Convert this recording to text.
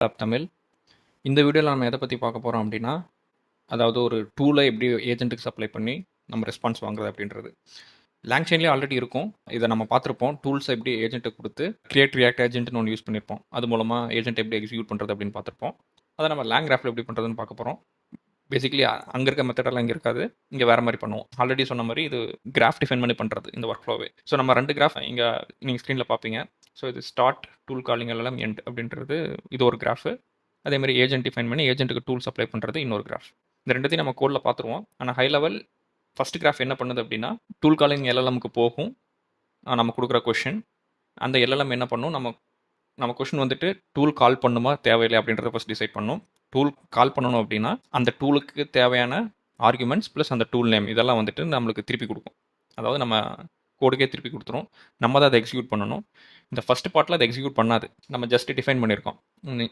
தமிழ். இந்த வீடியோவில் நம்ம எதை பற்றி பார்க்க போகிறோம் அப்படின்னா, அதாவது ஒரு டூலை எப்படி ஏஜென்ட்டுக்கு சப்ளை பண்ணி நம்ம ரெஸ்பான்ஸ் வாங்குறது அப்படின்றது. லாங்சைன்லேயே ஆல்ரெடி இருக்கும், இதை நம்ம பார்த்துருப்போம். டூல்ஸை எப்படி ஏஜென்ட்டுக்கு கொடுத்து கிரியேட் ரியாக்ட் ஏஜென்ட்னு ஒன்று யூஸ் பண்ணியிருப்போம். அது மூலமாக ஏஜென்ட் எப்படி எக்ஸிக்யூட் பண்ணுறது அப்படின்னு பார்த்துருப்போம். அதை நம்ம லேங் கிராஃபில் எப்படி பண்ணுறதுன்னு பார்க்க போகிறோம். பேசிக்கலி அங்கே இருக்க மெத்தடெல்லாம் இங்கே இருக்காது, இங்கே வேறு மாதிரி பண்ணுவோம். ஆல்ரெடி சொன்ன மாதிரி இது கிராஃப் டிஃபைன் பண்ணி பண்ணுறது இந்த ஒர்க் ஃப்ளோவே. ஸோ நம்ம 2 கிராஃப் இங்கே நீங்கள் ஸ்க்ரீனில் பார்ப்பீங்க. ஸோ இது ஸ்டார்ட் டூல் காலிங் எல்லாம் எண்ட் அப்படின்றது இது ஒரு கிராஃபு. அதேமாதிரி ஏஜென்ட் டிஃபைன் பண்ணி ஏஜென்ட்டுக்கு டூல் சப்ளை பண்ணுறது இன்னொரு கிராஃப். இந்த ரெண்டுத்தையும் நம்ம கோடில் பார்த்துருவோம். ஆனால் ஹை லெவல் ஃபஸ்ட் கிராஃப் என்ன பண்ணுது அப்படின்னா, டூல் காலிங் எல்எல்எம்க்கு போகும் நம்ம கொடுக்குற கொஷின். அந்த எல்எல்எம் என்ன பண்ணும், நம்ம கொஷின் வந்துட்டு டூல் கால் பண்ணுமா தேவையில்லை அப்படின்றத ஃபஸ்ட் டிசைட் பண்ணும். டூல் கால் பண்ணணும் அப்படின்னா அந்த டூலுக்கு தேவையான ஆர்குமெண்ட்ஸ் ப்ளஸ் அந்த டூல் நேம் இதெல்லாம் வந்துட்டு நம்மளுக்கு திருப்பி கொடுக்கும். அதாவது நம்ம கோடுக்கே திருப்பி கொடுத்துரும். நம்ம தான் அதை எக்ஸிக்யூட் பண்ணணும். இந்த ஃபஸ்ட் பார்ட்டில் அதை எக்ஸிக்யூட் பண்ணாது, நம்ம ஜஸ்ட் டிஃபைன் பண்ணியிருக்கோம். நீ